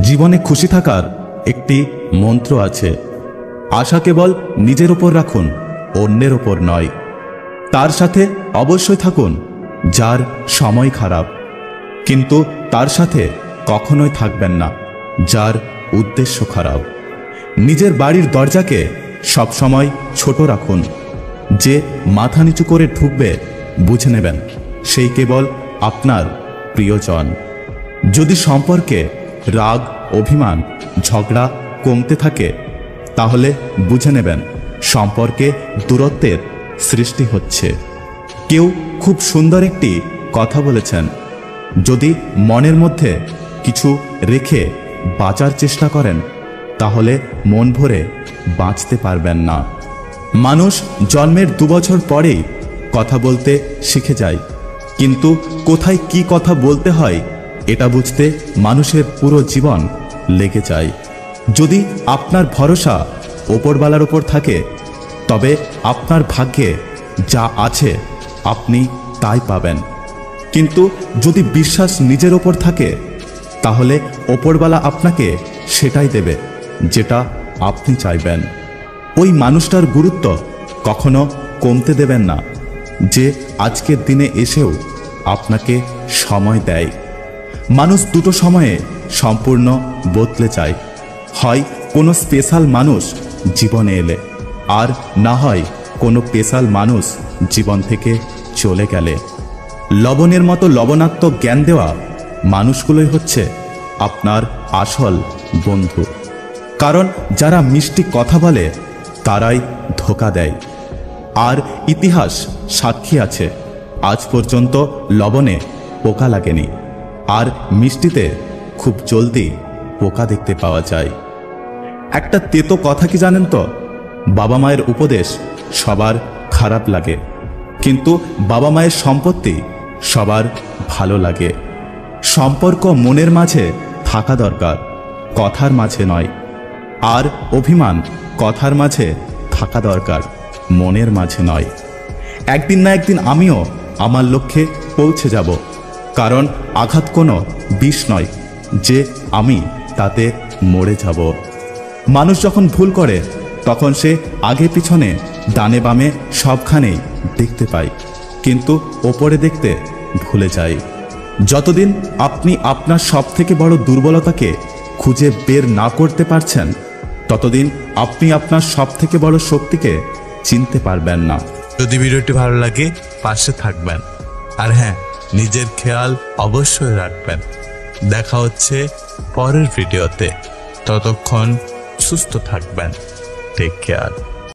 জীবনে খুশি থাকার একটি মন্ত্র আছে। আশা কেবল নিজের উপর রাখুন, অন্যের উপর নয়। তার সাথে অবশ্যই থাকুন যার সময় খারাপ, কিন্তু তার সাথে কখনোই থাকবেন না যার উদ্দেশ্য খারাপ। নিজের বাড়ির দরজাকে সবসময় ছোট রাখুন। যে মাথা নিচু করে ঢুকবে বুঝে নেবেন সেই কেবল আপনার প্রিয়জন। যদি সম্পর্কে রাগ, অভিমান, ঝগড়া কমতে থাকে তাহলে বুঝে নেবেন সম্পর্কে দূরত্বের সৃষ্টি হচ্ছে। কেউ খুব সুন্দর একটি কথা বলেছেন, যদি মনের মধ্যে কিছু রেখে বাঁচার চেষ্টা করেন তাহলে মন ভরে বাঁচতে পারবেন না। মানুষ জন্মের 2 বছর পরেই কথা বলতে শিখে যায়, কিন্তু কোথায় কি কথা বলতে হয় এটা বুঝতে মানুষের পুরো জীবন লেগে যায়। যদি আপনার ভরসা ওপরওয়ালার ওপর থাকে তবে আপনার ভাগ্যে যা আছে আপনি তাই পাবেন। কিন্তু যদি বিশ্বাস নিজের ওপর থাকে তাহলে ওপরওয়ালা আপনাকে সেটাই দেবে যেটা আপনি চাইবেন। ওই মানুষটার গুরুত্ব কখনো কমতে দেবেন না যে আজকের দিনে এসেও আপনাকে সময় দেয়। মানুষ দুটো সময়ে সম্পূর্ণ বদলে যায়, হয় কোনো স্পেশাল মানুষ জীবনে এলে, আর না হয় কোনো স্পেশাল মানুষ জীবন থেকে চলে গেলে। লবণের মতো লবণাত্মক জ্ঞান দেওয়া মানুষগুলোই হচ্ছে আপনার আসল বন্ধু। কারণ যারা মিষ্টি কথা বলে তারাই ধোঁকা দেয়। আর ইতিহাস সাক্ষী আছে, আজ পর্যন্ত লবণে পোকা লাগেনি, আর মিষ্টিতে খুব জলদি পোকা দেখতে পাওয়া যায়। একটা তেতো কথা কি জানেন তো, বাবা মায়ের উপদেশ সবার খারাপ লাগে, কিন্তু বাবা মায়ের সম্পত্তি সবার ভালো লাগে। সম্পর্ক মনের মাঝে থাকা দরকার, কথার মাঝে নয়। আর অভিমান কথার মাঝে থাকা দরকার, মনের মাঝে নয়। একদিন না একদিন আমিও আমার লক্ষ্যে পৌঁছে যাব, কারণ আঘাত কোনো বিষ নয় যে আমি তাতে মরে যাব। মানুষ যখন ভুল করে তখন সে আগে পিছনে ডানে বামে সবখানেই দেখতে পায়, কিন্তু ওপরে দেখতে ভুলে যায়। যতদিন আপনি আপনার সবথেকে বড় দুর্বলতাকে খুঁজে বের না করতে পারছেন ততদিন আপনি আপনার সবথেকে বড় শক্তিকে চিনতে পারবেন না। যদি ভিডিওটি ভালো লাগে পাশে থাকবেন, আর হ্যাঁ, নিজের খেয়াল অবশ্যই রাখবেন। দেখা হচ্ছে পরের ভিডিওতে, ততক্ষণ সুস্থ থাকবেন। Take care.